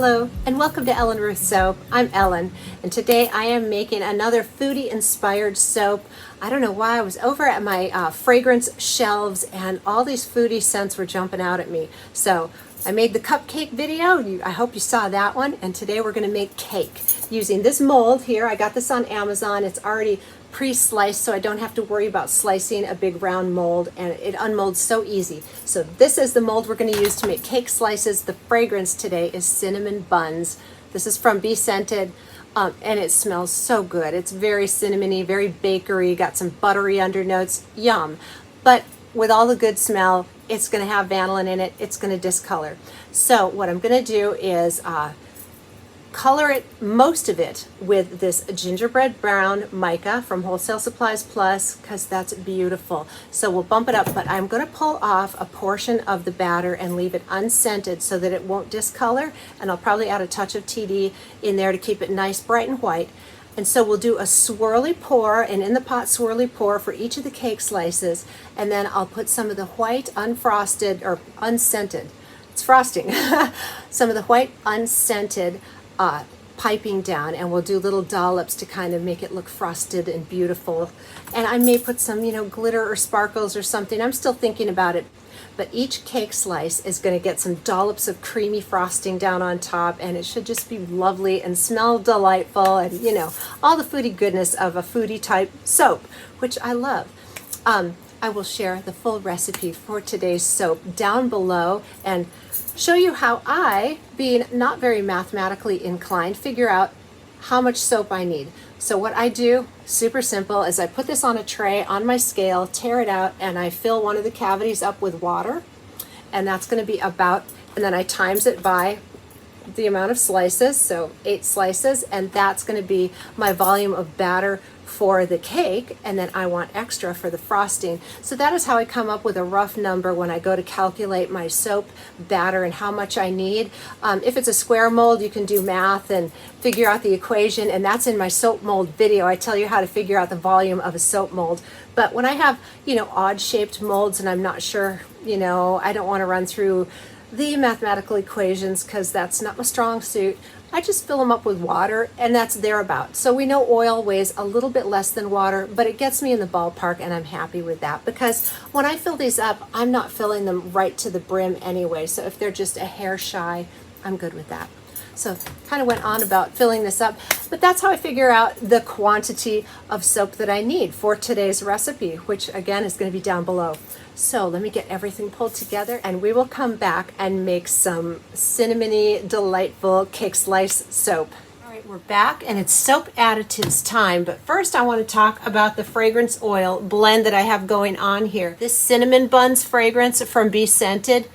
Hello and welcome to Ellen Ruth Soap. I'm Ellen and today I am making another foodie inspired soap. I don't know why I was over at my fragrance shelves and all these foodie scents were jumping out at me. So I made the cupcake video. I hope you saw that one. And today we're going to make cake using this mold here. I got this on Amazon. It's already pre-sliced so I don't have to worry about slicing a big round mold, and it unmolds so easy. So this is the mold we're going to use to make cake slices. The fragrance today is cinnamon buns. This is from Be Scented. And it smells so good. It's very cinnamony, very bakery, got some buttery undernotes, yum. But with all the good smell, it's gonna have vanillin in it, it's gonna discolor. So what I'm gonna do is color it, most of it, with this gingerbread brown mica from Wholesale Supplies Plus, because that's beautiful. So we'll bump it up, but I'm going to pull off a portion of the batter and leave it unscented so that it won't discolor, and I'll probably add a touch of TD in there to keep it nice, bright and white. And so we'll do a swirly pour, and in the pot swirly pour for each of the cake slices, and then I'll put some of the white unfrosted, or unscented, it's frosting, some of the white unscented piping down, and we'll do little dollops to kind of make it look frosted and beautiful. And I may put some, glitter or sparkles or something. I'm still thinking about it. But each cake slice is going to get some dollops of creamy frosting down on top, and it should just be lovely and smell delightful, and all the foodie goodness of a foodie type soap, which I love. I will share the full recipe for today's soap down below and show you how I, being not very mathematically inclined, figure out how much soap I need. So what I do, super simple, is I put this on a tray on my scale, tear it out, and I fill one of the cavities up with water, and that's going to be about, and then I times it by the amount of slices, so 8 slices, and that's going to be my volume of batter for the cake, and then I want extra for the frosting. So that is how I come up with a rough number when I go to calculate my soap batter and how much I need. If it's a square mold, you can do math and figure out the equation, and that's in my soap mold video. I tell you how to figure out the volume of a soap mold. But when I have, odd shaped molds and I'm not sure, I don't want to run through the mathematical equations because that's not my strong suit. I just fill them up with water, and that's thereabout. So we know oil weighs a little bit less than water, but it gets me in the ballpark, and I'm happy with that because when I fill these up, I'm not filling them right to the brim anyway. So if they're just a hair shy, I'm good with that. So kind of went on about filling this up, but that's how I figure out the quantity of soap that I need for today's recipe, which again is going to be down below. So let me get everything pulled together, and we will come back and make some cinnamony, delightful cake slice soap. All right, we're back, and it's soap additives time. But first I want to talk about the fragrance oil blend that I have going on here. This cinnamon buns fragrance from Be Scented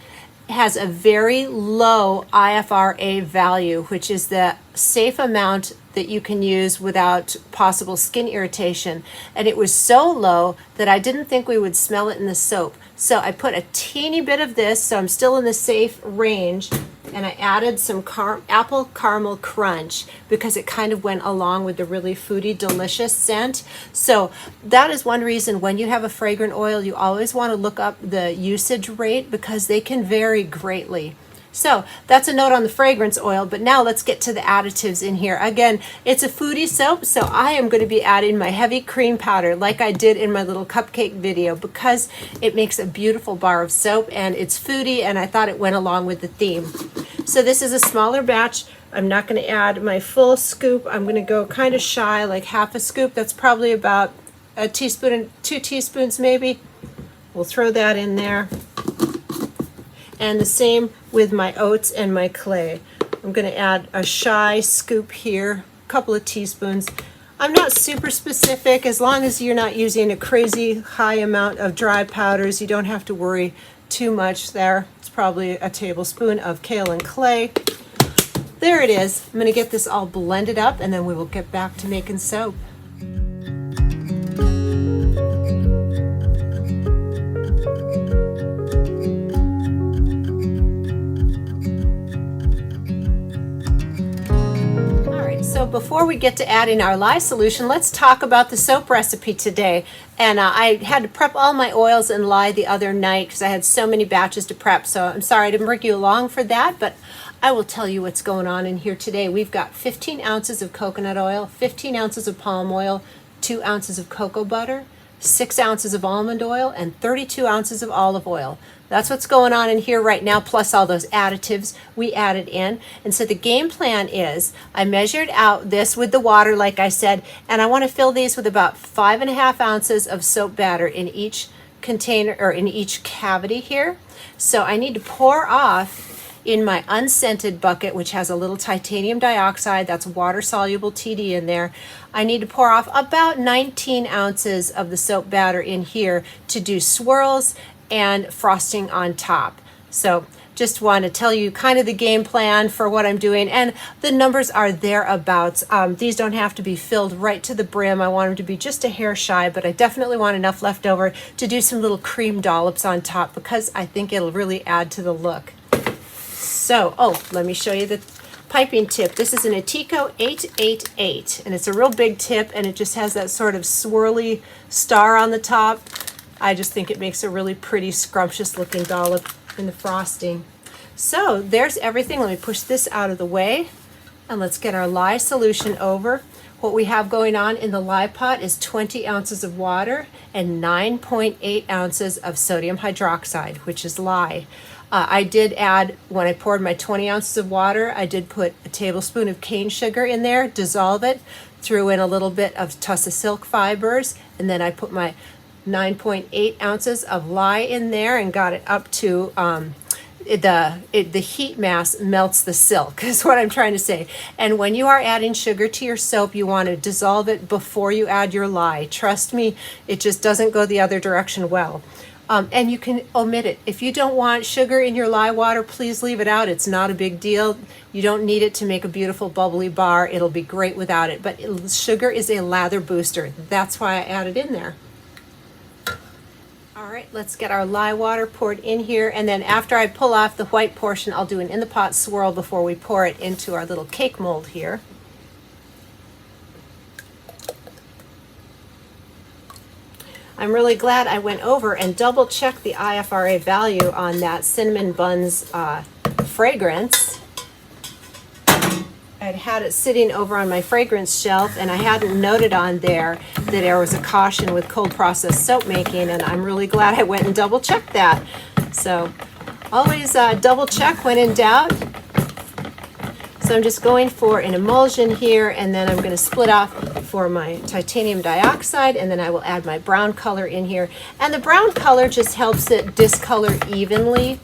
has a very low IFRA value, which is the safe amount that you can use without possible skin irritation. And it was so low that I didn't think we would smell it in the soap. So I put a teeny bit of this, so I'm still in the safe range, and I added some apple caramel crunch because it kind of went along with the really foodie, delicious scent. So that is one reason when you have a fragrant oil, you always want to look up the usage rate because they can vary greatly. So that's a note on the fragrance oil, but now let's get to the additives in here. Again, it's a foodie soap, so I am going to be adding my heavy cream powder like I did in my little cupcake video because it makes a beautiful bar of soap and it's foodie, and I thought it went along with the theme. So this is a smaller batch. I'm not going to add my full scoop. I'm going to go kind of shy, like half a scoop. That's probably about a teaspoon and 2 teaspoons maybe. We'll throw that in there. And the same with my oats and my clay. I'm going to add a shy scoop here, a couple of teaspoons. I'm not super specific. As long as you're not using a crazy high amount of dry powders, you don't have to worry too much there. It's probably a tablespoon of kaolin clay. There it is. I'm going to get this all blended up, and then we will get back to making soap. So before we get to adding our lye solution, let's talk about the soap recipe today. And I had to prep all my oils and lye the other night because I had so many batches to prep. So I'm sorry I didn't bring you along for that, but I will tell you what's going on in here today. We've got 15 ounces of coconut oil, 15 ounces of palm oil, 2 ounces of cocoa butter, 6 ounces of almond oil, and 32 ounces of olive oil. That's what's going on in here right now, plus all those additives we added in. And so the game plan is, I measured out this with the water, like I said, and I want to fill these with about 5.5 ounces of soap batter in each container, or in each cavity here. So I need to pour off in my unscented bucket, which has a little titanium dioxide, that's water-soluble TD in there. I need to pour off about 19 ounces of the soap batter in here to do swirls and frosting on top. So just want to tell you kind of the game plan for what I'm doing, and the numbers are thereabouts. These don't have to be filled right to the brim. I want them to be just a hair shy, but I definitely want enough left over to do some little cream dollops on top because I think it'll really add to the look. So, let me show you the piping tip. This is an Atico 888, and it's a real big tip, and it just has that sort of swirly star on the top. I just think it makes a really pretty, scrumptious looking dollop in the frosting. So there's everything. Let me push this out of the way, and let's get our lye solution over. What we have going on in the lye pot is 20 ounces of water and 9.8 ounces of sodium hydroxide, which is lye. I did add, when I poured my 20 ounces of water, I did put a tablespoon of cane sugar in there, dissolve it, threw in a little bit of tussa silk fibers, and then I put my 9.8 ounces of lye in there and got it up to the heat mass melts the silk is what I'm trying to say. And when you are adding sugar to your soap, you want to dissolve it before you add your lye. Trust me, it just doesn't go the other direction well. And you can omit it. If you don't want sugar in your lye water, please leave it out. It's not a big deal. You don't need it to make a beautiful bubbly bar. It'll be great without it. But sugar is a lather booster. That's why I added in there. All right, let's get our lye water poured in here. And then after I pull off the white portion, I'll do an in-the-pot swirl before we pour it into our little cake mold here. I'm really glad I went over and double checked the IFRA value on that Cinnamon Buns fragrance. I'd had it sitting over on my fragrance shelf, and I hadn't noted on there that there was a caution with cold processed soap making, and I'm really glad I went and double checked that. So always double check when in doubt. So I'm just going for an emulsion here, and then I'm going to split off for my titanium dioxide, and then I will add my brown color in here. And the brown color just helps it discolor evenly.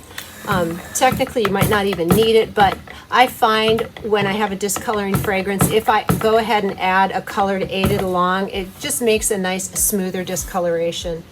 Technically, you might not even need it, but I find when I have a discoloring fragrance, if I go ahead and add a color to aid it along, it just makes a nice, smoother discoloration.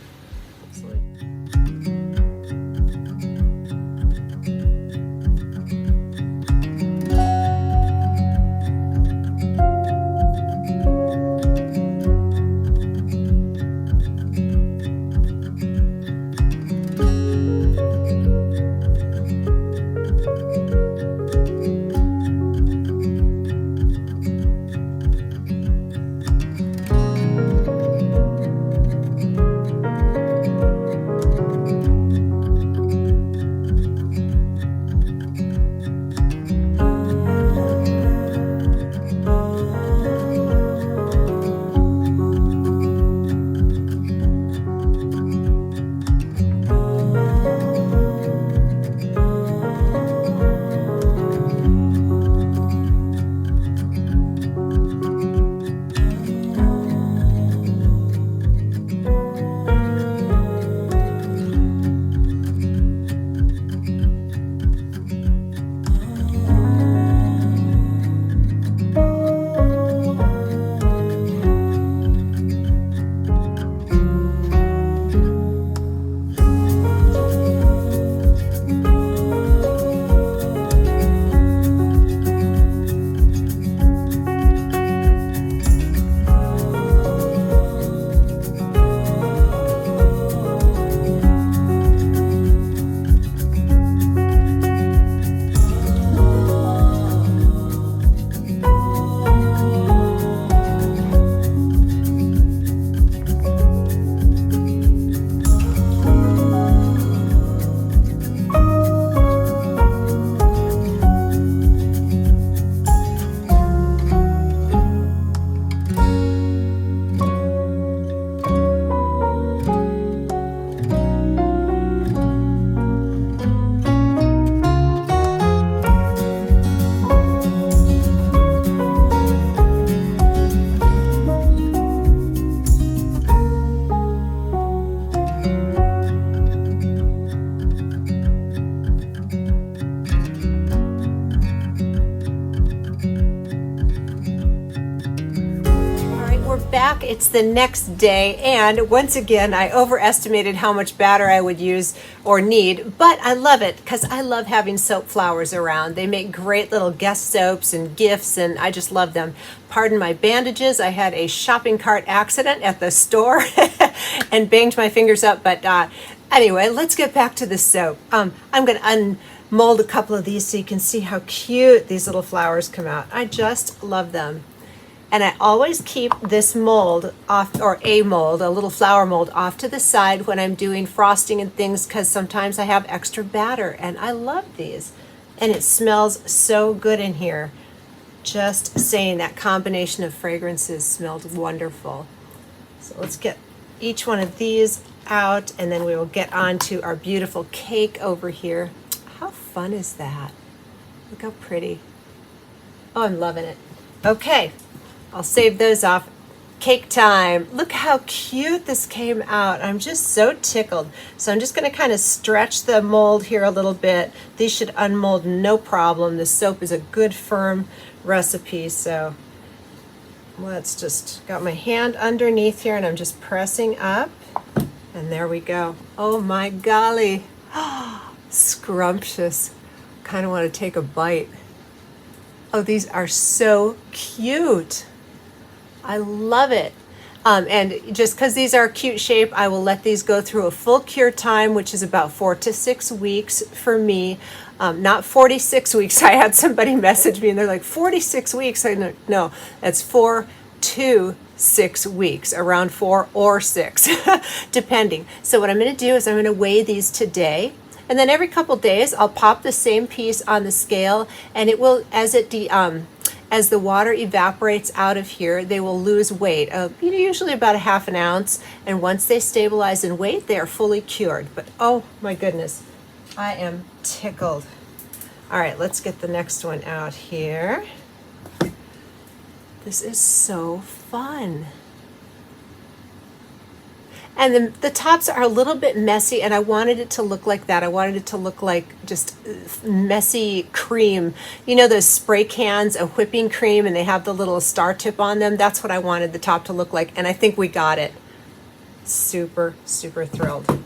It's the next day, and once again, I overestimated how much batter I would use or need, but I love it because I love having soap flowers around. They make great little guest soaps and gifts, and I just love them. Pardon my bandages. I had a shopping cart accident at the store and banged my fingers up, but anyway, let's get back to the soap. I'm going to unmold a couple of these so you can see how cute these little flowers come out. I just love them. And I always keep this mold off, or a mold, a little flower mold, off to the side when I'm doing frosting and things, because sometimes I have extra batter, and I love these. And it smells so good in here. Just saying, that combination of fragrances smelled wonderful. So let's get each one of these out, and then we will get on to our beautiful cake over here. How fun is that? Look how pretty. Oh, I'm loving it. Okay. I'll save those off. Cake time. Look how cute this came out. I'm just so tickled. So I'm just going to kind of stretch the mold here a little bit. These should unmold no problem. The soap is a good firm recipe. So let's just, got my hand underneath here and I'm just pressing up. And there we go. Oh my golly. Scrumptious. Kind of want to take a bite. Oh, these are so cute. I love it. And just because these are a cute shape, I will let these go through a full cure time, which is about 4 to 6 weeks for me. Not 46 weeks. I had somebody message me and they're like, 46 weeks? I know, no, that's 4 to 6 weeks, around 4 or 6, depending. So what I'm going to do is I'm going to weigh these today. And then every couple days, I'll pop the same piece on the scale, and it will, as the water evaporates out of here, they will lose weight, usually about a half an ounce. And once they stabilize in weight, they are fully cured. But oh my goodness, I am tickled. All right, let's get the next one out here. This is so fun. And the tops are a little bit messy, and I wanted it to look like that. I wanted it to look like just messy cream. You know those spray cans of whipping cream, and they have the little star tip on them? That's what I wanted the top to look like, and I think we got it. Super, super thrilled.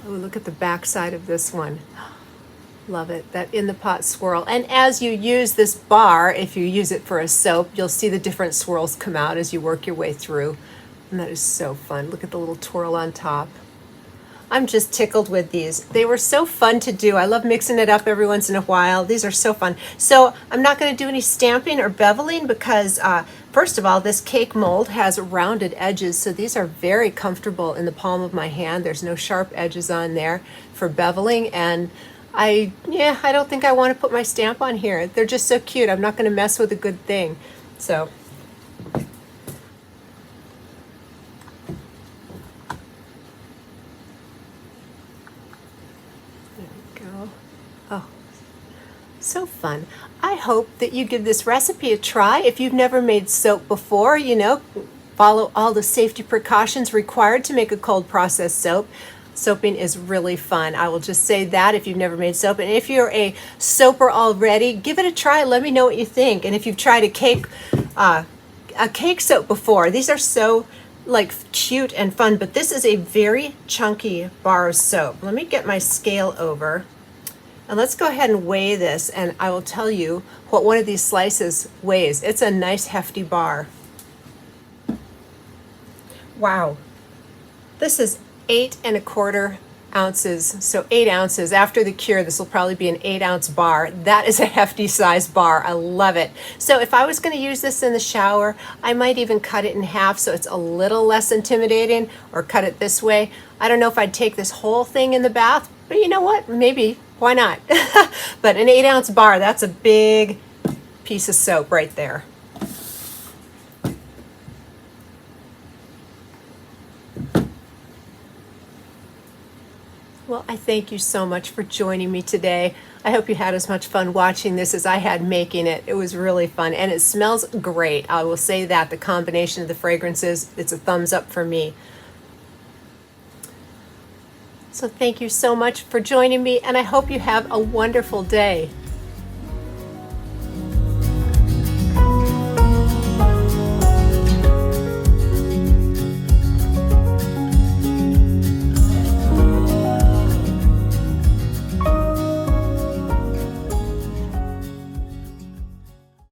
Oh, look at the back side of this one. Love it, that in the pot swirl. And as you use this bar, if you use it for a soap, you'll see the different swirls come out as you work your way through. And that is so fun. Look at the little twirl on top. I'm just tickled with these. They were so fun to do. I love mixing it up every once in a while. These are so fun. So I'm not going to do any stamping or beveling because, first of all, this cake mold has rounded edges. So these are very comfortable in the palm of my hand. There's no sharp edges on there for beveling. And I don't think I want to put my stamp on here. They're just so cute. I'm not going to mess with a good thing. So there we go. Oh, so fun. I hope that you give this recipe a try. If you've never made soap before, follow all the safety precautions required to make a cold process soap. Soaping is really fun. I will just say that if you've never made soap. And if you're a soaper already, give it a try. Let me know what you think. And if you've tried a cake soap before, these are so cute and fun. But this is a very chunky bar of soap. Let me get my scale over. And let's go ahead and weigh this. And I will tell you what one of these slices weighs. It's a nice hefty bar. Wow. This is 8 1/4 ounces, so 8 ounces. After the cure, this will probably be an 8-ounce bar. That is a hefty size bar. I love it. So if I was going to use this in the shower, I might even cut it in half so it's a little less intimidating, or cut it this way. I don't know if I'd take this whole thing in the bath, but you know what? Maybe. Why not? But an 8-ounce bar, that's a big piece of soap right there. Well, I thank you so much for joining me today. I hope you had as much fun watching this as I had making it. It was really fun, and it smells great. I will say that. The combination of the fragrances, it's a thumbs up for me. So thank you so much for joining me, and I hope you have a wonderful day.